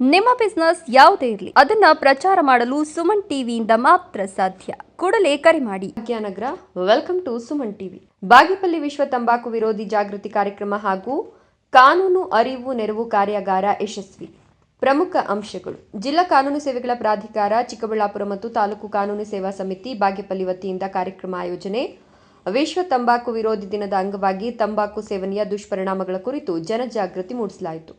ನಿಮ್ಮ ಬಿಸ್ನೆಸ್ ಯಾವುದೇ ಇರಲಿ ಅದನ್ನ ಪ್ರಚಾರ ಮಾಡಲು ಸುಮನ್ ಟಿವಿಯಿಂದ ಮಾತ್ರ ಸಾಧ್ಯ. ಕೂಡಲೇ ಕರೆ ಮಾಡಿ. Bhagyanagar. Welcome to Suman TV. Bagepalli ವಿಶ್ವ ತಂಬಾಕು ವಿರೋಧಿ ಜಾಗೃತಿ ಕಾರ್ಯಕ್ರಮ ಹಾಗೂ ಕಾನೂನು ಅರಿವು ನೆರವು ಕಾರ್ಯಾಗಾರ ಯಶಸ್ವಿ. ಪ್ರಮುಖ ಅಂಶಗಳು: ಜಿಲ್ಲಾ ಕಾನೂನು ಸೇವೆಗಳ ಪ್ರಾಧಿಕಾರ ಚಿಕ್ಕಬಳ್ಳಾಪುರ ಮತ್ತು ತಾಲೂಕು ಕಾನೂನು ಸೇವಾ ಸಮಿತಿ ಬಾಗೇಪಲ್ಲಿ ವತಿಯಿಂದ ಕಾರ್ಯಕ್ರಮ ಆಯೋಜನೆ. ವಿಶ್ವ ತಂಬಾಕು ವಿರೋಧಿ ದಿನದ ಅಂಗವಾಗಿ ತಂಬಾಕು ಸೇವನೆಯ ದುಷ್ಪರಿಣಾಮಗಳ ಕುರಿತು ಜನಜಾಗೃತಿ ಮೂಡಿಸಲಾಯಿತು.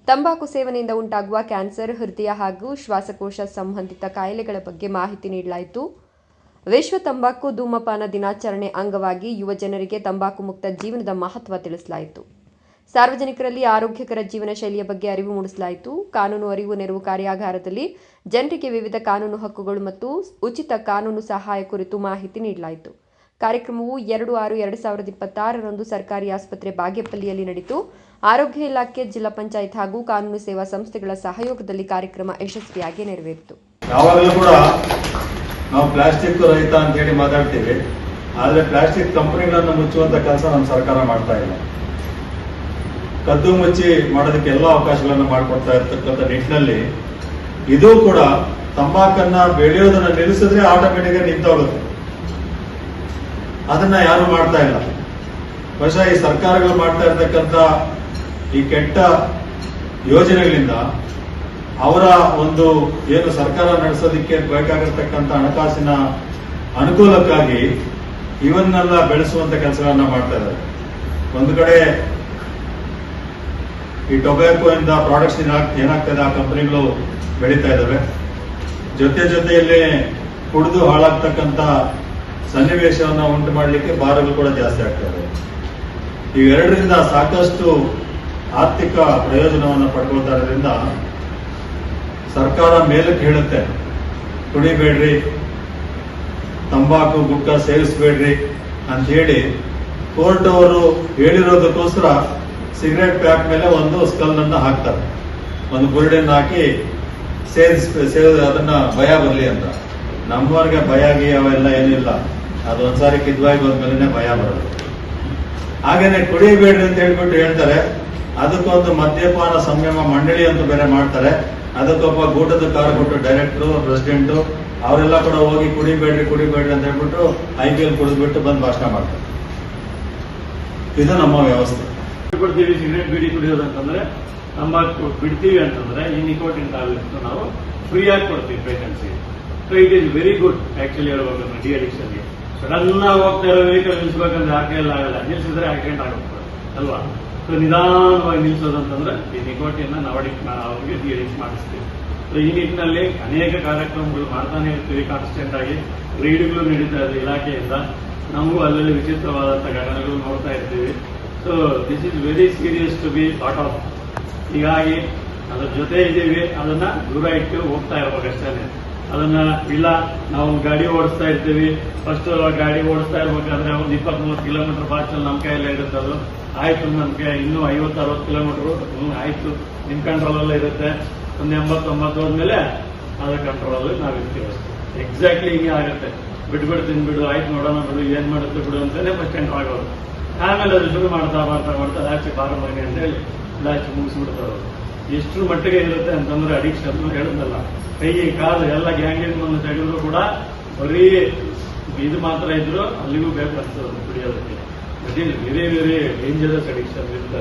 ತಂಬಾಕು ಸೇವನೆಯಿಂದ ಉಂಟಾಗುವ ಕ್ಯಾನ್ಸರ್, ಹೃದಯ ಹಾಗೂ ಶ್ವಾಸಕೋಶ ಸಂಬಂಧಿತ ಕಾಯಿಲೆಗಳ ಬಗ್ಗೆ ಮಾಹಿತಿ ನೀಡಲಾಯಿತು. ವಿಶ್ವ ತಂಬಾಕು ಧೂಮಪಾನ ದಿನಾಚರಣೆ ಅಂಗವಾಗಿ ಯುವ ಜನರಿಗೆ ತಂಬಾಕು ಮುಕ್ತ ಜೀವನದ ಮಹತ್ವ ತಿಳಿಸಲಾಯಿತು. ಸಾರ್ವಜನಿಕರಲ್ಲಿ ಆರೋಗ್ಯಕರ ಜೀವನ ಶೈಲಿಯ ಬಗ್ಗೆ ಅರಿವು ಮೂಡಿಸಲಾಯಿತು. ಕಾನೂನು ಅರಿವು ನೆರವು ಕಾರ್ಯಾಗಾರದಲ್ಲಿ ಜನರಿಗೆ ವಿವಿಧ ಕಾನೂನು ಹಕ್ಕುಗಳು ಮತ್ತು ಉಚಿತ ಕಾನೂನು ಸಹಾಯ ಕುರಿತು ಮಾಹಿತಿ ನೀಡಲಾಯಿತು. ಕಾರ್ಯಕ್ರಮವು 2/6/2026 ಸರ್ಕಾರಿ ಆಸ್ಪತ್ರೆ ಬಾಗೇಪಲ್ಲಿಯಲ್ಲಿ ನಡೆಯಿತು. ಆರೋಗ್ಯ ಇಲಾಖೆ, ಜಿಲ್ಲಾ ಪಂಚಾಯತ್ ಹಾಗೂ ಕಾನೂನು ಸೇವಾ ಸಂಸ್ಥೆಗಳ ಸಹಯೋಗದಲ್ಲಿ ಕಾರ್ಯಕ್ರಮ ಯಶಸ್ವಿಯಾಗಿ ನೆರವೇರಿತು. ಯಾವಾಗಲೂ ಕೂಡ ನಾವು ಪ್ಲಾಸ್ಟಿಕ್ ರಹಿತ ಅಂತ ಹೇಳಿ ಮಾತಾಡ್ತೀವಿ, ಆದರೆ ಪ್ಲಾಸ್ಟಿಕ್ ಕಂಪನಿಗಳನ್ನು ಮುಚ್ಚುವಂತ ಕೆಲಸ ನಮ್ಮ ಸರ್ಕಾರ ಮಾಡ್ತಾ ಇಲ್ಲ. ಕದ್ದು ಮುಚ್ಚಿ ಮಾಡೋದಕ್ಕೆ ಎಲ್ಲ ಅವಕಾಶಗಳನ್ನು ಮಾಡಿಕೊಡ್ತಾ ಇರ್ತಕ್ಕಂಥ ನಿಟ್ಟಿನಲ್ಲಿ ಇದು ಕೂಡ ತಂಬಾಕನ್ನ ಬೆಳೆಯೋದನ್ನ ನಿಲ್ಲಿಸಿದ್ರೆ ಆಟೋಮೆಟಿಕ್ ಆಗಿ ನಿಂತೋಗುತ್ತೆ. ಅದನ್ನ ಯಾರು ಮಾಡ್ತಾ ಇಲ್ಲ. ಬಹುಶಃ ಈ ಸರ್ಕಾರಗಳು ಮಾಡ್ತಾ ಇರ್ತಕ್ಕಂಥ ಈ ಕೆಟ್ಟ ಯೋಜನೆಗಳಿಂದ ಅವರ ಒಂದು ಏನು ಸರ್ಕಾರ ನಡೆಸೋದಕ್ಕೆ ಬೇಕಾಗಿರ್ತಕ್ಕಂಥ ಹಣಕಾಸಿನ ಅನುಕೂಲಕ್ಕಾಗಿ ಇವನ್ನೆಲ್ಲ ಬೆಳೆಸುವಂತ ಕೆಲಸಗಳನ್ನ ಮಾಡ್ತಾ ಇದ್ದಾರೆ. ಒಂದು ಕಡೆ ಈ ಟೊಬ್ಯಾಕೋ ಇಂದ ಪ್ರಾಡಕ್ಟ್ಸ್ ಏನಾಗ್ತದೆ, ಆ ಕಂಪನಿಗಳು ಬೆಳೀತಾ ಇದ್ದಾವೆ. ಜೊತೆಯಲ್ಲಿ ಕುಡಿದು ಹಾಳಾಗ್ತಕ್ಕಂಥ ಸನ್ನಿವೇಶವನ್ನು ಉಂಟು ಮಾಡಲಿಕ್ಕೆ ಬಾರಗಳು ಕೂಡ ಜಾಸ್ತಿ ಆಗ್ತದೆ. ಇವೆರಡರಿಂದ ಸಾಕಷ್ಟು ಆರ್ಥಿಕ ಪ್ರಯೋಜನವನ್ನು ಪಡ್ಕೊಳ್ತಾ ಇರೋದ್ರಿಂದ ಸರ್ಕಾರ ಮೇಲಕ್ಕೆ ಹೇಳುತ್ತೆ, ಕುಡಿಬೇಡ್ರಿ, ತಂಬಾಕು ಗುಟ್ಕಾ ಸೇವಿಸಬೇಡ್ರಿ ಅಂತ ಹೇಳಿ ಕೋರ್ಟ್ ಅವರು ಹೇಳಿರೋದಕ್ಕೋಸ್ಕರ ಸಿಗರೇಟ್ ಪ್ಯಾಕ್ ಮೇಲೆ ಒಂದು ಸ್ಕಲ್ ಅನ್ನ ಹಾಕ್ತಾರೆ, ಒಂದು ಬುರುಡೆಯನ್ನು ಹಾಕಿ ಅದನ್ನ ಭಯ ಬರಲಿ ಅಂತ. ನಮ್ಮವರೆಗೆ ಭಯ ಅವೆಲ್ಲ ಏನಿಲ್ಲ, ಅದು ಒಂದ್ಸಾರಿ ಕಿದ್ವಾಗಿ ಹೋದ್ಮೇಲೆ ಭಯ ಬರೋದು. ಹಾಗೇನೆ ಕುಡಿಯಬೇಡ್ರಿ ಅಂತ ಹೇಳ್ಬಿಟ್ಟು ಹೇಳ್ತಾರೆ. ಅದಕ್ಕೊಂದು ಮದ್ಯಪಾನ ಸಂಯಮ ಮಂಡಳಿ ಅಂತ ಬೇರೆ ಮಾಡ್ತಾರೆ. ಅದಕ್ಕೊಬ್ಬ ಗೂಟದ ಕಾರ್ ಕೊಟ್ಟು ಡೈರೆಕ್ಟರ್, ಪ್ರೆಸಿಡೆಂಟ್ ಅವರೆಲ್ಲ ಕೂಡ ಹೋಗಿ ಕುಡಿಬೇಡ್ರಿ ಅಂತ ಹೇಳ್ಬಿಟ್ಟು IPL ಕುಡಿದ್ಬಿಟ್ಟು ಬಂದು ಭಾಷಣ ಮಾಡ್ತಾರೆ. ಇದು ನಮ್ಮ ವ್ಯವಸ್ಥೆ. ಕೊಡ್ತೀವಿ ಸಿಗರೇಟ್ ಬೀಡಿ ಕುಡಿಯೋದಂತಂದ್ರೆ, ತಂಬಾಕು ಬಿಡ್ತೀವಿ ಅಂತಂದ್ರೆ ಈ ನಿಕೋಟಿನ್ ಟ್ಯಾಬ್ಲೆಟ್ಸ್ ನಾವು ಫ್ರೀ ಆಗಿ ಕೊಡ್ತೀವಿ patients. So it is very good actually ಹೇಳ್ಬೇಕು. ಡಿ ಅಡಿಕ್ಷನ್ಗೆ ಸಡನ್ ಹೋಗ್ತಾ ಇರೋ ವೆಹಿಕಲ್ ನಿಲ್ಸ್ಬೇಕಂದ್ರೆ ಯಾಕೆ ಎಲ್ಲ ಆಗಲ್ಲ, ನಿಲ್ಸಿದ್ರೆ ಆಕ್ಸಿಡೆಂಟ್ ಆಗುತ್ತೆ ಅಲ್ವಾ. ಸೊ ನಿಧಾನವಾಗಿ ನಿಲ್ಸೋದಂತಂದ್ರೆ ಈ ನಿಕೋಟಿನ್ ಅವ್ರಿಗೆ ಡಿ ಅಡಿಕ್ಟ್ ಮಾಡಿಸ್ತೀವಿ. ಸೊ ಈ ನಿಟ್ಟಿನಲ್ಲಿ ಅನೇಕ ಕಾರ್ಯಕ್ರಮಗಳು ಮಾಡ್ತಾನೆ ಇರ್ತೀವಿ. ಕಾನ್ಸ್ಟೆಂಟ್ ಆಗಿ ರೈಡ್ಗಳು ನಡೀತಾ ಇದೆ ಇಲಾಖೆಯಿಂದ. ನಮಗೂ ಅಲ್ಲಲ್ಲಿ ವಿಚಿತ್ರವಾದಂತಹ ಘಟನೆಗಳು ನೋಡ್ತಾ ಇರ್ತೀವಿ. So this is very serious to be thought of. ಹೀಗಾಗಿ ಅದ್ರ ಜೊತೆ ಇದ್ದೀವಿ, ಅದನ್ನ ದೂರ ಇಟ್ಟು ಹೋಗ್ತಾ ಇರ್ಬೇಕಷ್ಟೇ. ಅದನ್ನ ಇಲ್ಲ, ನಾವು ಗಾಡಿ ಓಡಿಸ್ತಾ ಇರ್ತೀವಿ. ಫಸ್ಟ್ ಗಾಡಿ ಓಡಿಸ್ತಾ ಇರ್ಬೇಕಾದ್ರೆ ಒಂದು 20-30 ಕಿಲೋಮೀಟರ್ ಫಾಸ್ಟಲ್ಲಿ ನಮ್ಮ ಕೈಯಲ್ಲೇ ಇರುತ್ತೆ. ಅದು ಆಯ್ತು, ನಮ್ಗೆ ಇನ್ನೂ 50-60 ಕಿಲೋಮೀಟರ್ ಆಯ್ತು, ನಿಮ್ ಕಂಟ್ರೋಲಲ್ಲೇ ಇರುತ್ತೆ. ಒಂದು 80-90 ಹೋದ್ಮೇಲೆ ಅದ್ರ ಕಂಟ್ರೋಲಲ್ಲಿ ನಾವಿರ್ತೀವಿ. ಎಕ್ಸಾಕ್ಟ್ಲಿ ಹಿಂಗೆ ಆಗುತ್ತೆ. ಬಿಟ್ಬಿಡು ತಿನ್ಬಿಡು, ಆಯ್ತು ನೋಡೋಣ ಬಿಡು, ಏನ್ ಮಾಡುತ್ತೆ ಬಿಡು ಅಂತಾನೆ ಫಸ್ಟ್ ಎಂಟರ್ ಆಗೋದು. ಆಮೇಲೆ ಅದು ಶುರು ಮಾಡ್ತಾ ಲಾಸ್ಟ್ ಬಾರ ಮನೆ ಅಂತ ಹೇಳಿ ಲಾಸ್ಟ್ ಮುಗಿಸ್ಬಿಡ್ತಾರೆ. ಎಷ್ಟರ ಮಟ್ಟಿಗೆ ಇರುತ್ತೆ ಅಂತಂದ್ರೆ ಅಡಿಕ್ಷನ್ ಹೇಳಿದ್ನಲ್ಲ, ಕೈ ಕಾಲು ಎಲ್ಲ ಗ್ಯಾಂಗಿಂಗ್ ಒಂದು ತೆಗೆದ್ರು ಕೂಡ ಬರೀ ಇದು ಮಾತ್ರ ಇದ್ರು ಅಲ್ಲಿಗೂ ಬೇಕಾಗ್ತದೆ ಕುಡಿಯೋದಕ್ಕೆ. It is very very dangerous addiction with.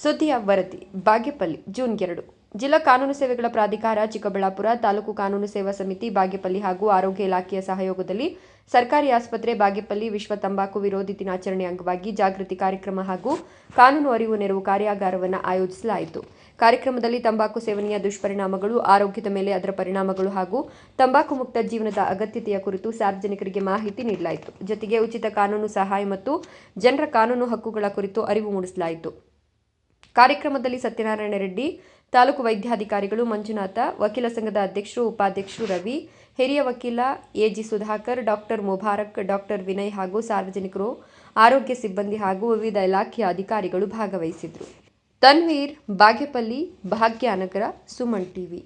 ಸುದ್ದಿಯ ವರದಿ. ಬಾಗೇಪಲ್ಲಿ ಜೂನ್ 2. ಜಿಲ್ಲಾ ಕಾನೂನು ಸೇವೆಗಳ ಪ್ರಾಧಿಕಾರ ಚಿಕ್ಕಬಳ್ಳಾಪುರ, ತಾಲೂಕು ಕಾನೂನು ಸೇವಾ ಸಮಿತಿ ಬಾಗೇಪಲ್ಲಿ ಹಾಗೂ ಆರೋಗ್ಯ ಇಲಾಖೆಯ ಸಹಯೋಗದಲ್ಲಿ ಸರ್ಕಾರಿ ಆಸ್ಪತ್ರೆ ಬಾಗೇಪಲ್ಲಿ ವಿಶ್ವ ತಂಬಾಕು ವಿರೋಧಿ ದಿನಾಚರಣೆ ಅಂಗವಾಗಿ ಜಾಗೃತಿ ಕಾರ್ಯಕ್ರಮ ಹಾಗೂ ಕಾನೂನು ಅರಿವು ನೆರವು ಕಾರ್ಯಾಗಾರವನ್ನು ಆಯೋಜಿಸಲಾಯಿತು. ಕಾರ್ಯಕ್ರಮದಲ್ಲಿ ತಂಬಾಕು ಸೇವನೆಯ ದುಷ್ಪರಿಣಾಮಗಳು, ಆರೋಗ್ಯದ ಮೇಲೆ ಅದರ ಪರಿಣಾಮಗಳು ಹಾಗೂ ತಂಬಾಕು ಮುಕ್ತ ಜೀವನದ ಅಗತ್ಯತೆಯ ಕುರಿತು ಸಾರ್ವಜನಿಕರಿಗೆ ಮಾಹಿತಿ ನೀಡಲಾಯಿತು. ಜೊತೆಗೆ ಉಚಿತ ಕಾನೂನು ಸಹಾಯ ಮತ್ತು ಜನರ ಕಾನೂನು ಹಕ್ಕುಗಳ ಕುರಿತು ಅರಿವು ಮೂಡಿಸಲಾಯಿತು. ಕಾರ್ಯಕ್ರಮದಲ್ಲಿ ಸತ್ಯನಾರಾಯಣ ರೆಡ್ಡಿ, ತಾಲೂಕು ವೈದ್ಯಾಧಿಕಾರಿಗಳು ಮಂಜುನಾಥ, ವಕೀಲ ಸಂಘದ ಅಧ್ಯಕ್ಷರು, ಉಪಾಧ್ಯಕ್ಷರು ರವಿ, ಹಿರಿಯ ವಕೀಲ AG Sudhakar, doctor Mubarak, doctor Vinay ಹಾಗೂ ಸಾರ್ವಜನಿಕರು, ಆರೋಗ್ಯ ಸಿಬ್ಬಂದಿ ಹಾಗೂ ವಿವಿಧ ಇಲಾಖೆಯ ಅಧಿಕಾರಿಗಳು ಭಾಗವಹಿಸಿದರು. ತನ್ವೀರ್, ಬಾಗೇಪಲ್ಲಿ, ಭಾಗ್ಯನಗರ, ಸುಮನ್ ಟಿವಿ.